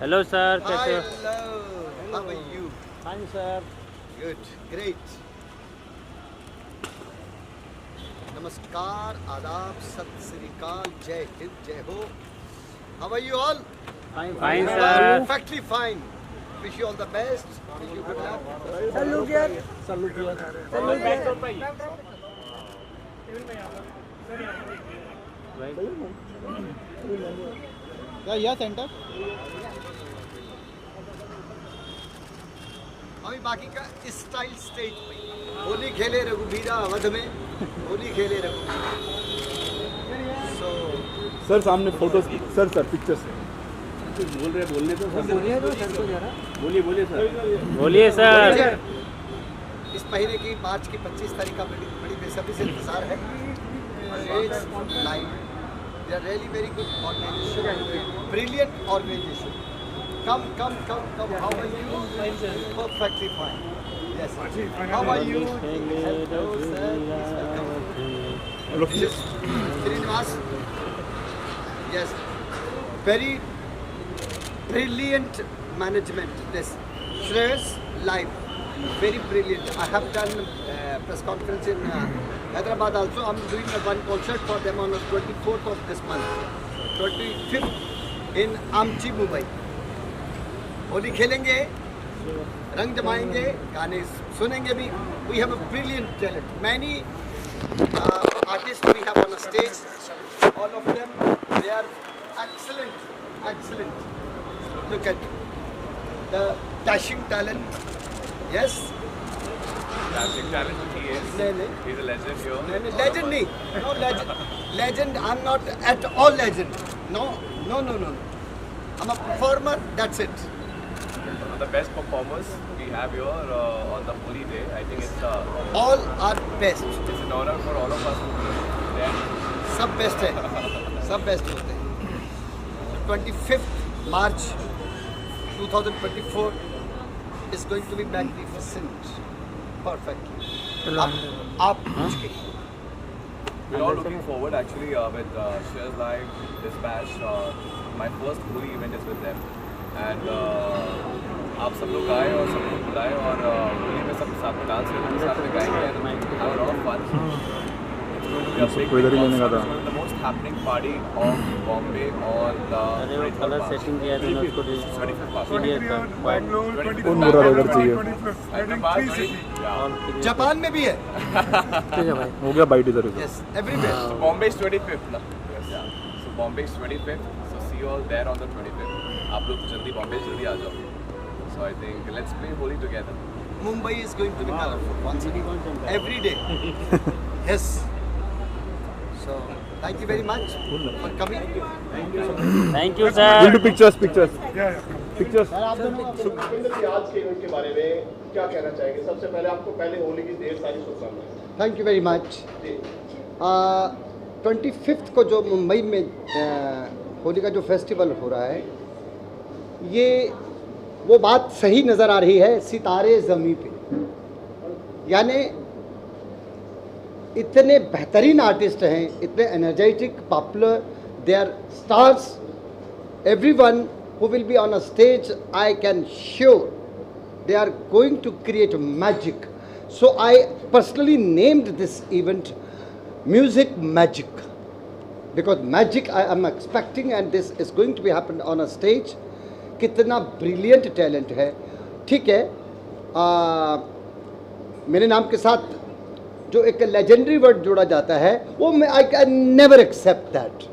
Hello sir, Hi, कैसे हो? hello. How are you? Fine sir. Good, great. नमस्कार, आदाब, सत श्री अकाल, जय हिंद, जय हो. How are you all? Fine sir. Perfectly fine. Wish you all the best. Wish you good luck. या सेंटर अभी बाकी का स्टाइल स्टेज पे. होली खेले रघुबीरा अवध में. होली खेले रघुबीरा. So सर सामने फोटोज सर पिक्चर्स बोलिए सर। इस महीने की मार्च की 25 तारीख का बड़ी बेसब्री से इंतजार है. Live they are really very good organisation, brilliant organisation. Come how are you? Perfectly fine. Yes, how are you? Hello sir. Srinivas, yes, very brilliant management. This Shreyas live, very brilliant. I have done press conference in Hyderabad also. I'm doing one concert for them on the 24th of this month, 25th in Amchi, Mumbai. Holi खेलेंगे, रंग जमाएंगे, गाने सुनेंगे भी. We have a brilliant talent. Many artists we have on a stage. All of them, they are excellent. Look at the dashing talent. Yes. Dashing talent he is. No. He's a legend here. No, legend nahi. No legend. Legend. I'm not at all legend. No. I'm a performer. That's it. One of the best performers we have here on the holy day. I think it's All are best. an honor for all of us to be there. सब best है. सब best होते हैं. 25th March 2024 is going to be magnificent. Perfect. आप पूछ के. We're all looking forward actually with Shares Live, Dispatch. My first holy event is with them. And आप सब लोग आए और सब लोग बुलाए और होली में सब साथ में डांस करने के साथ में गाएंगे and have a lot of fun. सबको इधर ही लेने का था. The most happening party of Bombay on the अरे वो कलर सेटिंग किया था उसको 25th March. कौन बुरा इधर चाहिए? Yeah. जापान में भी है. हो गया बाइट इधर. Yes, everywhere. So Bombay is 25th ना? Yes. Yeah. So Bombay is 25th. So see you all there on the 25th. आप लोग जल्दी बॉम्बे जल्दी आ जाओ. So I think let's play Holi together. Mumbai is going to be colorful once again. Every day. Yes. So thank you very much for coming. Thank you We'll sir. do pictures. Pictures. Sukhwinder ji, आज के event के बारे में क्या कहना चाहेंगे? सबसे पहले आपको पहले होली की ढेर सारी शुभकामनाएं. Thank you very much. 25th को जो मुंबई में होली का जो फेस्टिवल हो रहा है, ये वो बात सही नज़र आ रही है. सितारे ज़मीं पे, यानी इतने बेहतरीन आर्टिस्ट हैं, इतने energetic, popular, they are stars. Everyone who will be on a stage, I can sure they are going to create magic. So I personally named this event Music Magic, because magic I am expecting, and this is going to be happen on a stage. कितना brilliant talent है. ठीक है, मेरे नाम के साथ जो एक लेजेंडरी वर्ड जोड़ा जाता है, वो मैं I can never accept that,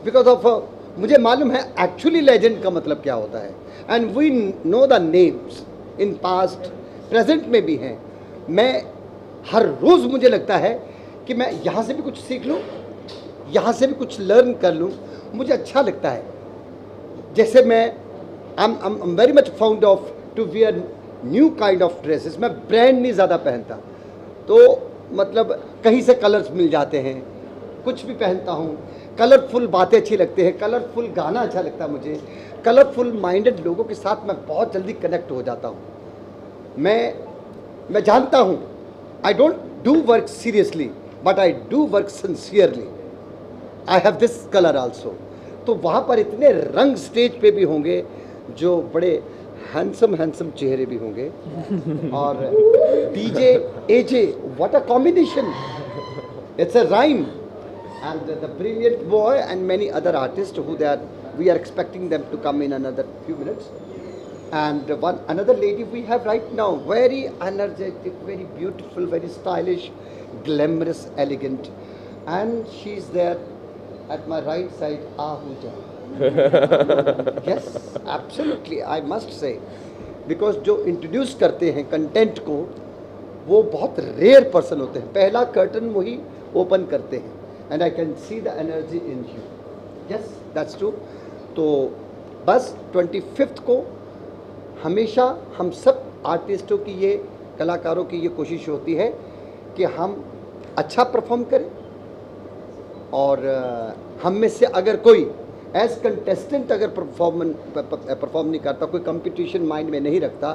because of मुझे मालूम है एक्चुअली लेजेंड का मतलब क्या होता है. And we know the names in past, present में भी हैं. मैं हर रोज़ मुझे लगता है कि मैं यहाँ से भी कुछ सीख लूँ, यहाँ से भी कुछ लर्न कर लूँ. मुझे अच्छा लगता है. जैसे मैं I'm very much fond of to wear new kind of dresses. मैं ब्रांड नहीं ज़्यादा पहनता, तो मतलब कहीं से कलर्स मिल जाते हैं, कुछ भी पहनता हूँ. कलरफुल बातें अच्छी लगती हैं, कलरफुल गाना अच्छा लगता है मुझे. कलरफुल माइंडेड लोगों के साथ मैं बहुत जल्दी कनेक्ट हो जाता हूँ. मैं जानता हूँ, I don't do work seriously, but I do work sincerely. I have this colour also. तो वहाँ पर इतने रंग स्टेज पे भी होंगे, जो बड़े हैंडसम चेहरे भी होंगे और DJ AJ, what a combination, it's a rhyme, and the brilliant boy and many other artist who they are, we are expecting them to come in another few minutes. And one another lady we have right now, very energetic, very beautiful, very stylish, glamorous, elegant, and she's there at my right side, Ahuja. Yes, absolutely, I must say, because जो introduce करते हैं content को, वो बहुत rare person होते हैं. पहला curtain वही open करते हैं, and I can see the energy in you. Yes, that's true. तो बस 25th को हमेशा हम सब आर्टिस्टों की ये, कलाकारों की ये कोशिश होती है कि हम अच्छा परफॉर्म करें, और हम में से अगर कोई एज कंटेस्टेंट अगर परफॉर्म नहीं करता, कोई कंपटीशन माइंड में नहीं रखता,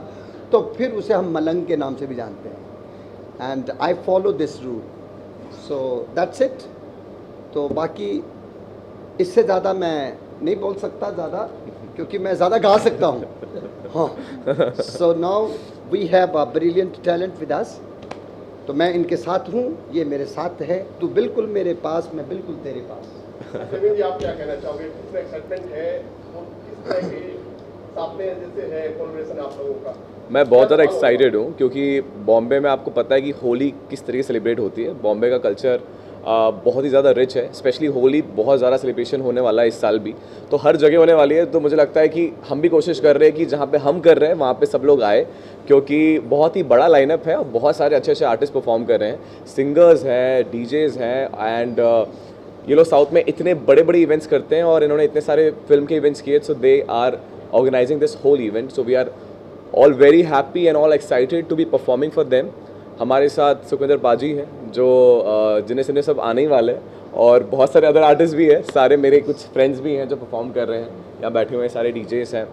तो फिर उसे हम मलंग के नाम से भी जानते हैं. And I follow this rule, so that's it. तो बाकी इससे ज़्यादा मैं नहीं बोल सकता ज़्यादा, क्योंकि मैं ज़्यादा गा सकता हूँ. हाँ, so now we have a brilliant talent with us. तो मैं इनके साथ हूँ, ये मेरे साथ है. तू बिल्कुल मेरे पास, मैं बिल्कुल तेरे पास. प्रवीण जी, आप क्या कहना चाहोगे? कितना एक्साइटमेंट है और किस तरह के सामने जैसे है कोलैबोरेशन आप लोगों का? मैं बहुत ज़्यादा एक्साइटेड हूँ, क्योंकि बॉम्बे में आपको पता है कि होली किस तरीके से सेलिब्रेट होती है. बॉम्बे का कल्चर बहुत ही ज़्यादा रिच है, स्पेशली होली बहुत ज़्यादा सेलिब्रेशन होने वाला है इस साल भी, तो हर जगह होने वाली है. तो मुझे लगता है कि हम भी कोशिश कर रहे हैं कि जहाँ पे हम कर रहे हैं वहाँ पे सब लोग आए, क्योंकि बहुत ही बड़ा लाइनअप है और बहुत सारे अच्छे अच्छे आर्टिस्ट परफॉर्म कर रहे हैं, सिंगर्स हैं, डीजेज़ हैं, एंड ये लोग साउथ में इतने बड़े बड़े इवेंट्स करते हैं और इन्होंने इतने सारे फिल्म के इवेंट्स किए. So they are organising this whole event, so we are all very happy and all excited to be performing for them. हमारे साथ सुखविंदर पाजी हैं, जो जिन्हें सब आने ही वाले हैं, और बहुत सारे अदर आर्टिस्ट भी हैं. सारे मेरे कुछ फ्रेंड्स भी हैं जो परफॉर्म कर रहे हैं, यहाँ बैठे हुए हैं सारे डीजेस हैं.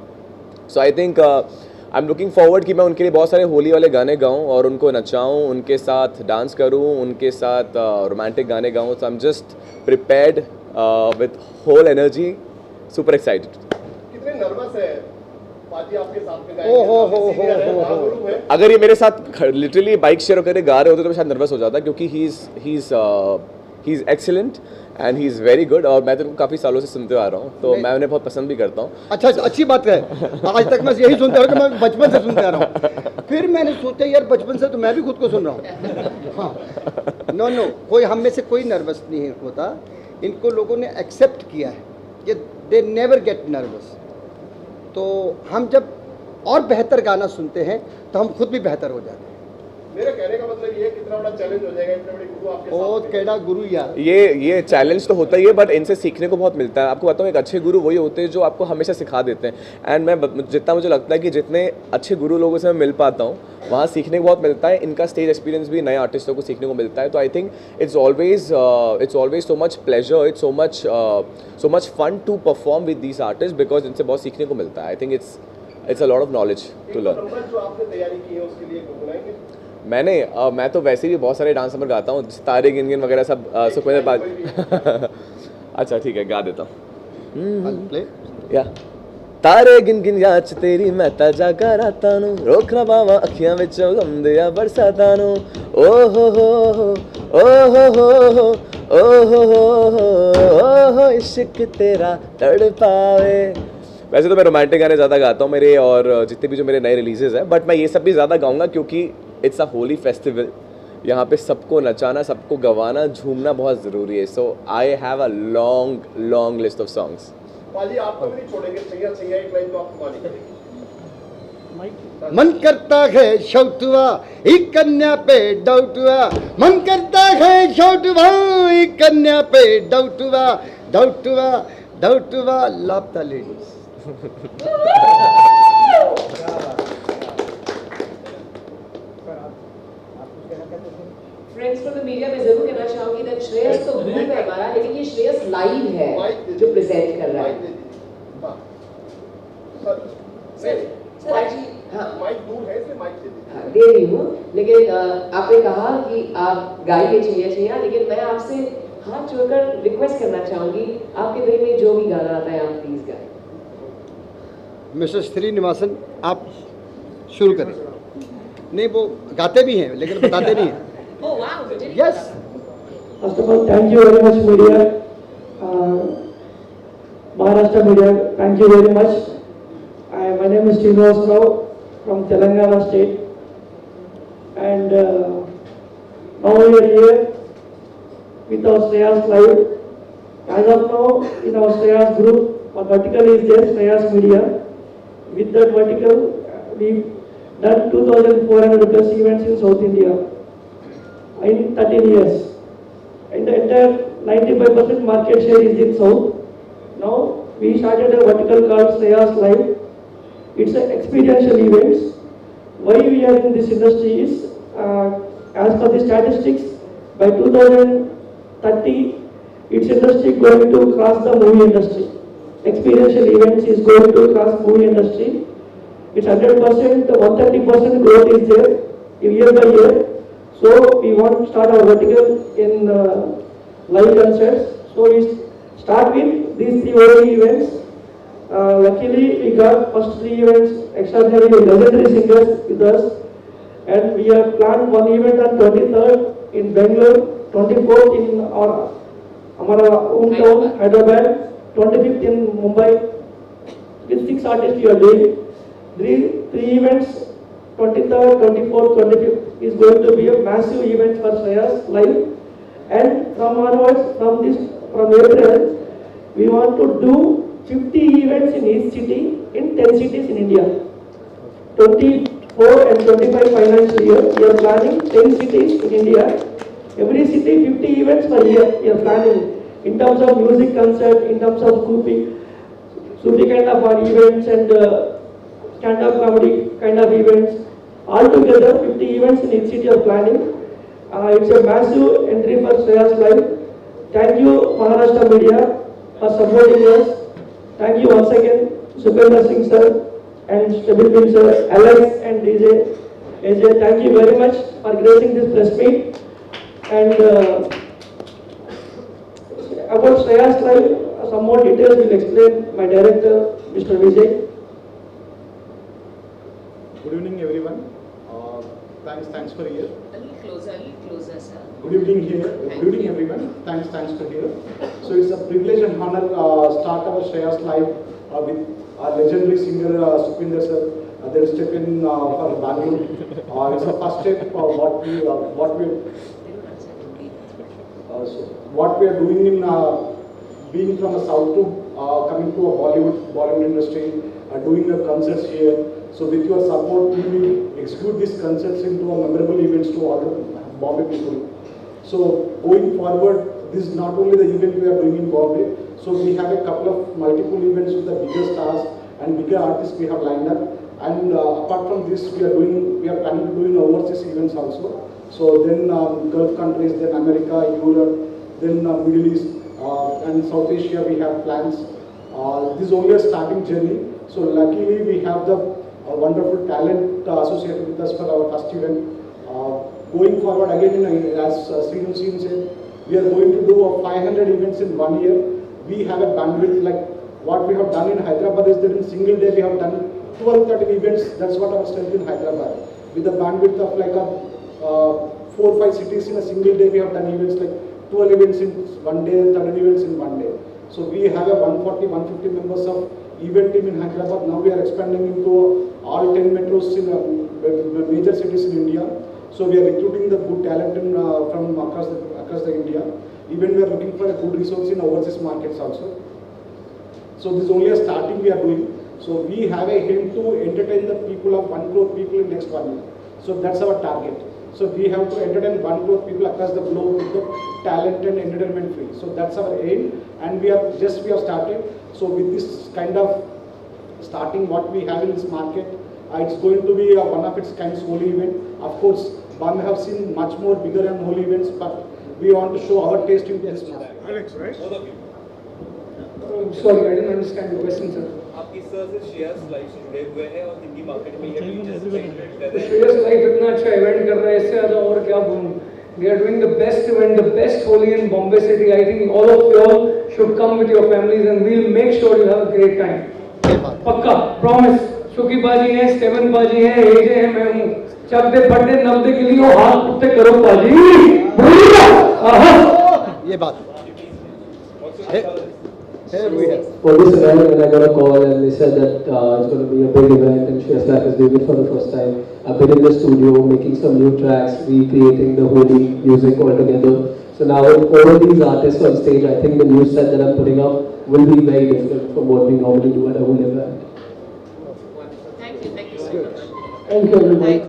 So I think I am looking forward कि मैं उनके लिए बहुत सारे होली वाले गाने गाऊँ और उनको नचाऊँ, उनके साथ डांस करूँ, उनके साथ रोमांटिक गाने गाऊँ. So I am just prepared with whole energy, super excited. कितने नर्वस है पाजी आपके साथ में ओ हो. अगर ये मेरे साथ लिटरली बाइक शेयर करके गा रहे होते तो मैं शायद नर्वस हो जाता, क्योंकि he is excellent and he is very good, और मैं तो उनको काफ़ी सालों से सुनते आ रहा हूँ, तो मैं उन्हें बहुत पसंद भी करता हूँ. अच्छा, अच्छी बात है. आज तक मैं यही सुनता हूँ कि मैं बचपन से सुनते आ रहा हूँ. फिर मैंने सोचा यार बचपन से तो मैं भी खुद को सुन रहा हूँ. हाँ, नो, कोई हम में से कोई नर्वस नहीं होता. इनको लोगों ने एक्सेप्ट किया है कि दे नेवर गेट नर्वस. तो हम जब और बेहतर गाना सुनते हैं तो हम खुद भी बेहतर हो जाते हैं. मेरे कहने का मतलब ये है कितना बड़ा चैलेंज हो जाएगा, इतने बड़े गुरु आपके ओ साथ. केड़ा गुरु यार. ये चैलेंज तो होता ही है, बट इनसे सीखने को बहुत मिलता है. आपको बताऊँ, एक अच्छे गुरु वही होते हैं जो आपको हमेशा सिखा देते हैं. एंड मैं जितना मुझे लगता है कि जितने अच्छे गुरु लोगों से मैं मिल पाता हूँ, वहाँ सीखने को बहुत मिलता है. इनका स्टेज एक्सपीरियंस भी नए आर्टिस्टों को सीखने को मिलता है. तो I think it's always so much pleasure, it's so much fun to perform with these artist, because इनसे बहुत सीखने को मिलता है. I think it's a lot of knowledge to learn. Number जो आपने तैयारी की है उसके लिए गुनगुनाएंगे? मैं तो वैसे भी बहुत सारे डांस नंबर गाता हूँ, तारे गिन गिन वगैरह सब सुखविंदर पाजी. अच्छा ठीक है, गा देता हूँ. या तारे गिन गिन याद च तेरी मैं ताजा कराता नू, रोकना बावा अखियां विच गंदिया बरसाता नू. ओ हो इश्क तेरा तड़पावे. वैसे तो मैं रोमांटिक गाने ज़्यादा गाता हूँ मेरे, और जितने भी जो मेरे नए रिलीजेस हैं, बट मैं ये सब भी ज़्यादा गाऊंगा क्योंकि इट्स अ होली फेस्टिवल. यहाँ पे सबको नचाना, सबको गवाना, झूमना बहुत ज़रूरी है. So I have a long list of songs. पाजी आपको भी नहीं छोड़ेंगे. सैया एक लाइन तो आपको मानी पड़ेगी. मन करता है शौटुआ एक कन्या पे डाउटुआ, मन करता है शौटुआ एक कन्या पे डाउटुआ, डाउटुआ डाउटुआ लापता ladies. Friends, from the media में जरूर कहना चाहूंगी दैट श्रेयस तो ग्रुप है हमारा, लेकिन ये श्रेयस लाइव है जो प्रेजेंट कर रहा है. सर एक्चुअली माइक दूर है, इसलिए माइक दे दीजिए. हाँ, दे रही हूँ, लेकिन आपने कहा कि आप गाइए छैया, लेकिन मैं आपसे हाथ जोड़कर रिक्वेस्ट करना चाहूंगी, आपके दिल में जो भी गाना आता है आप प्लीज गाएं. मिस्टर श्रीनिवासन, आप शुरू करें। नहीं, वो गाते भी हैं लेकिन बताते नहीं हैं। Oh wow, did you? Yes, First of all, thank you very much, media. Maharashtra media, thank you very much. My name is Srinivas Rao from Telangana state. And now we are here with our Shreyas Live. As of now, in our Shreyas group, one vertical is there, Shreyas Media. With that vertical, we've done 2,400 plus events in South India in 13 years. And the entire 95% market share is in South. Now we started a vertical called Shreyas Live. It's an experiential events. Why we are in this industry is, as per the statistics, by 2030, its industry going to cross the movie industry. Experiential events is going to cross movie industry. It's 100%, 130% growth is there year by year. So we want to start our vertical in live concerts. So we start with these 3 OAE events. Luckily we got first 3 events extraordinary legendary singers with us, and we have planned one event on 23rd in Bangalore, 24th in our hometown Hyderabad, 25th in Mumbai. With 6 artists we are doing. Three events, 23rd, 24th, 25th is going to be a massive event for Shreyas Live. And from onwards, from April, we want to do 50 events in each city in 10 cities in India. 24 and 25 financial year, we are planning 10 cities in India. Every city 50 events per year we are planning, in terms of music concert, in terms of Sufi kind of events and stand-up comedy kind of events. Altogether 50 events in each city are planning. It's a massive entry for Shreyas Live. Thank you Maharashtra media for supporting us. Thank you once again Supendra Singh sir and Stabil Bin sir, Alex and DJ AJ. Thank you very much for gracing this press meet. And about Shreyas Live, some more details will explain my director Mr. Vijay. Good evening, everyone. Thanks for here. A little closer, sir. Good evening here. Good evening, everyone. Thanks for here. So it's a privilege and honor start our Shreyas Live with our legendary singer Supendra sir. They'll step in for Bangalore. It's the first step what we are doing in being from the south to coming to a Bollywood industry, doing the concerts here. So with your support, we will execute these concerts into a memorable events to all the Bombay people. So going forward, this is not only the event we are doing in Bombay. So we have a couple of multiple events with the bigger stars and bigger artists we have lined up. And apart from this, we are planning to do in overseas events also. So then Gulf countries, then America, Europe, then Middle East and South Asia we have plans. This is only a starting journey. So luckily we have the wonderful talent associated with us for our first event. Going forward again, as Srinu Singh said, we are going to do 500 events in 1 year. We have a bandwidth like what we have done in Hyderabad is that in single day we have done 12-13 events. That's what our strength in Hyderabad. With a bandwidth of like 4-5 cities in a single day, we have done events like 12 events in 1 day, 13 events in 1 day. So we have a 140-150 members of event team in Hyderabad. Now we are expanding into all 10 metros in major cities in India. So we are recruiting the good talent from across the India. Even we are looking for a good resource in overseas markets also. So this is only a starting we are doing. So we have a aim to entertain the people of 1 crore people in next 1 year. So that's our target. So we have to entertain 1 crore people across the globe with the talent and entertainment free. So that's our aim, and we have started. So with this kind of starting what we have in this market, it's going to be one of its kind holy event. Of course, Bombay have seen much more bigger and holy events, but we want to show our taste in this market. Alex, right? Sorry, I didn't understand the question, sir. आपकी sir से shares live जुड़े हुए हैं और Hindi market में ये Shreyas Live इतना अच्छा इवेंट कर रहा है, इससे ज़्यादा और क्या बोलूँ? They are doing the best event, the best Holi in Bombay city. I think all of you all should come with your families, and we'll make sure you have a great time. पक्का promise. शुकी बाजी है, Stephen बाजी है, एजे है, मैं हूँ। चकदे फटदे नब्दे के लिए हाथ उठते करो बाजी। ये बात Here we have. For this event, when I got a call and they said that it's going to be a big event and Shreyas Life is doing it for the first time, I've been in the studio making some new tracks, recreating the holy music altogether. So now with all these artists on stage, I think the new set that I'm putting up will be very different from what we normally do at a holy event. Thank you so much. Thank you everybody.